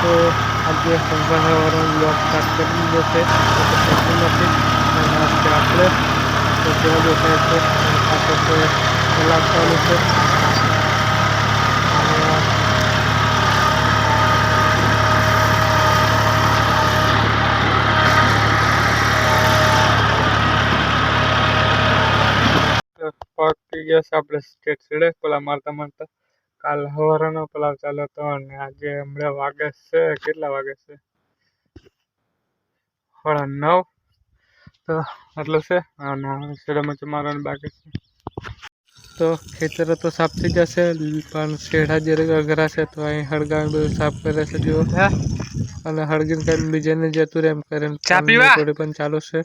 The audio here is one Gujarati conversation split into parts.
તો આજે સવારનો બ્લોગ સ્ટાર્ટ કરી દીધો છે નથી અને આપણે તો ત્યાં દેખાય છે પાસે તો કલાક ચાલુ છે પકી ગયા છે આપણે સ્ટેટ છેડે પેલા મારતા મારતા કાલ સવારનો પેલા ચાલુ હતો અને આજે હમણાં વાગે છે કેટલા વાગે છે 9:30 તો એટલું છે અને શેડામાં મારવાનું બાકી છે તો ખેતરો તો સાફ થઈ જશે પણ શેડા જ્યારે અઘરા છે તો અહીં હળગાવી બધું સાફ કરે છે જો અને હળગીને કરીને બીજાને જતું રહે એમ કરીને થોડી પણ ચાલુ છે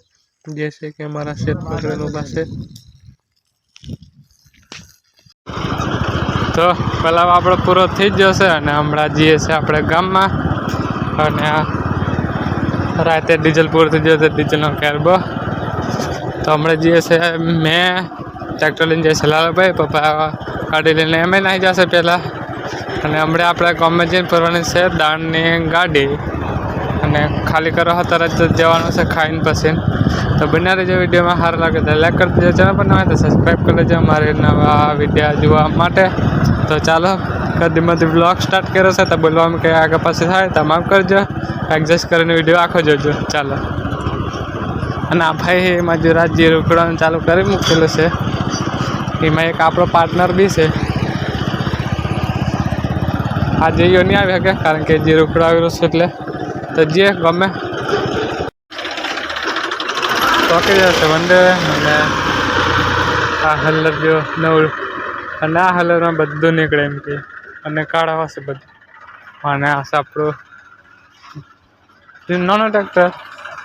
જે છે કે અમારા શેત પકડીને ઊભા છે તો પેલા આપણો પૂરો થઈ જ જશે અને હમણાં જઈએ છે આપણે ગામમાં અને રાતે ડીઝલ પૂરું થઈ જશે ડીઝલનો કેરબો તો હમણાં જઈએ છે મેં ટ્રેક્ટર લઈને જઈએ છે લાલાભાઈ પપ્પા ગાડી લઈને એમ નાહી જશે પહેલાં અને હમણાં આપણે ગામમાં જઈને ફરવાની છે દાણની ગાડી અને ખાલી કરવા તરત જ જવાનું છે ખાઈને પછી તો બના રહેજો વિડીયોમાં સારું લાગે તો લાઈક કરી દેજો ચેનલ પર નવા તો સબસ્ક્રાઈબ કરી લેજો અમારે નવા વિડીયો જોવા માટે તો ચાલો કદીમાંથી બ્લોગ સ્ટાર્ટ કર્યો છે તો બોલવામાં કંઈ આગળ પાછળ થાય તો માફ કરજો એડજસ્ટ કરીને વિડીયો આખો જોજો ચાલો અને આ ભાઈ એમાં જો રાજ્ય રોકડવાનું ચાલુ કરી મૂકેલું છે એમાં એક આપણો પાર્ટનર બી છે આજે યો નહીં આવી શકે કારણ કે જે રોકડો આવેલો છે એટલે તો જે ગમે પકડી જશે વંડે અને આ હલર જો નવડું અને આ હલરમાં બધું નીકળે એમ કે અને કાઢા હશે બધું અને આ આપણું નાનો ટ્રેક્ટર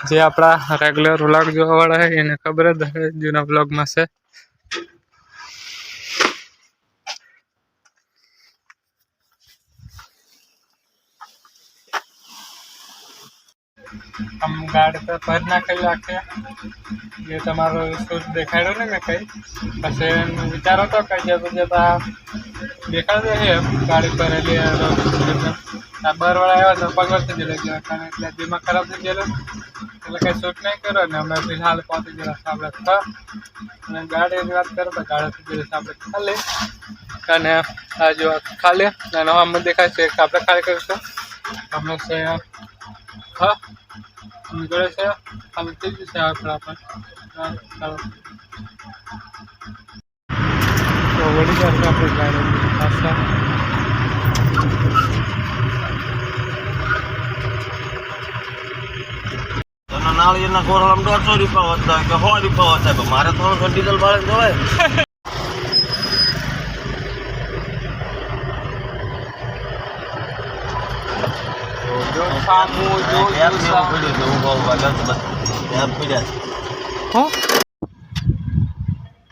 જે આપણા રેગ્યુલર વ્લોગ જોવાવાળા છે એને ખબર જ હશે જૂના વ્લોગમાં છે આમ ગાડી પર ભર નાખેલી આખે જે તમારો શૂટ દેખાડ્યો ને મેં કંઈ પછી વિચારો તો કઈ જતું જતા દેખાડે છે એમ ગાડી પર એટલે આ બરવાળા આવ્યા તો પગડથી જ લઈ કારણ એટલે દિમાગ ખરાબ થઈ ગયેલો એટલે કંઈ શૂટ નહીં કર્યો ને અમે ફિલહાલ પહોંચી ગયેલા આપણે અને ગાડીની વાત કરો તો ગાડી થઈ ગયેલી આપણે ખાલી અને આ જો ખાલી અને આમાં દેખાય છે આપણે ખાલી કરીશું અમે છે હા નીકળે છે ખાલી થઈ જશે આપણા પણ ચાલો તો વળી જશે આપણે ગાડી પાછા નાળિયેરના ગોળામાં 150 રૂપિયા વધતા કે 100 રૂપિયા વધતા પણ મારે થોડું ડીઝલ ભાડે જવાય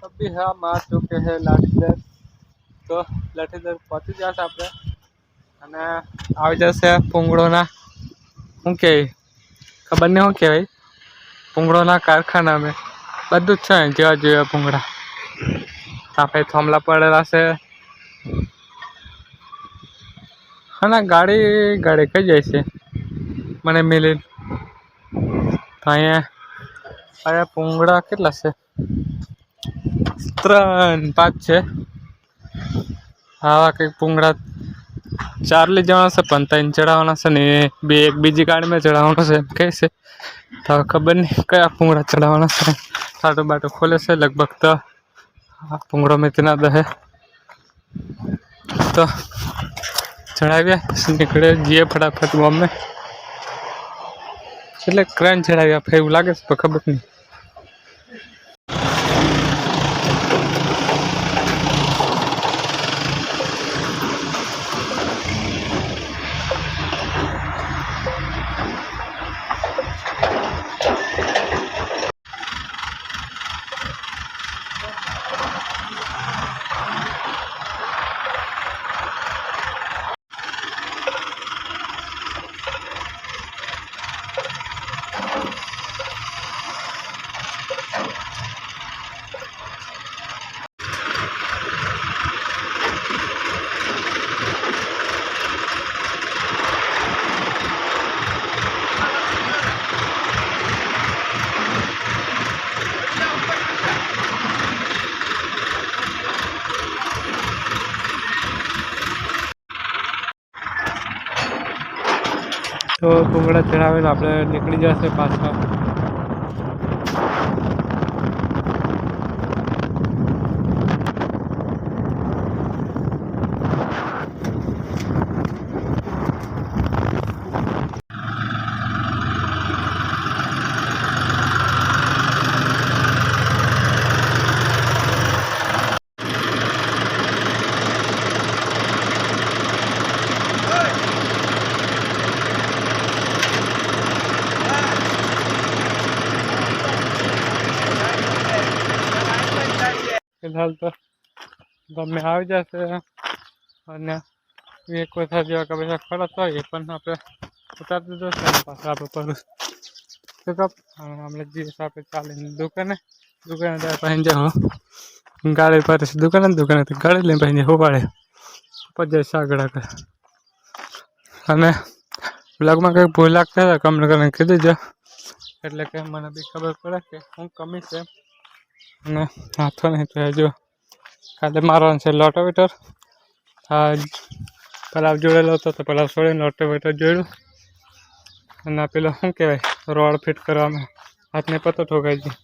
अभी हाँ मार चुके हैं लाठीदर તો લાઠીદર પહોંચી જશે આપણે અને આવી જશે પૂંગળોના શું કહેવાય ખબર નહીં શું કહેવાય પૂંગળોના કારખાના અમે બધું જ છે જેવા જેવા પૂંગળા આપણે થોમલા પડેલા છે હા ના ગાડી કઈ જાય છે મને મિલી તો અહીંયા પૂંગળા કેટલા છે 3-5 છે આવા કંઈક પૂંગળા 4 લઈ જવાના છે પણ 3 ચડાવવાના છે ને એક બીજી ગાડીમાં ચડાવવાનો છે કહે છે તો ખબર નહીં કયા પૂંગળા ચડાવવાના છે સાટો બાટો ખોલે છે લગભગ તો આ પૂંગળો મેથીના દહે તો ચડાવ્યા પછી નીકળે જઈએ ફટાફટ ગામે એટલે ક્રેન ચડાવ્યા એવું લાગે છે તો ખબર નહીં તો ભૂંગળા ચડાવેલા આપણે નીકળી જશે પાછા. ફિલહાલ તો ગમે આવી જશે અને એક વખત જેવા કે પૈસા ખર્ચ હોય પણ આપણે ઉતારી દીધો છે અને પાછા આપણે પર પિકઅપ આપણે જઈએ આપણે ચાલીને દુકાને ત્યાં પછી જાઓ ગાડી પર દુકાનેથી ગાડી લઈને પછી હોવાડે પછી આગળ આગળ. અને બ્લોગમાં કંઈક ભૂલ લાગતા હતા કમને કરીને કીધું જ એટલે કે મને બી ખબર પડે કે હું કમી છે. અને હાથો નહીં તો જો કાલે મારવાનું છે લોટોમીટર. પેલા જોડેલો હતો તો પેલા છોડીને લોટોમીટર જોડ્યું અને પેલો શું કહેવાય રોડ ફિટ કરવામાં હાથને પતો ઠોકાઈ ગયો.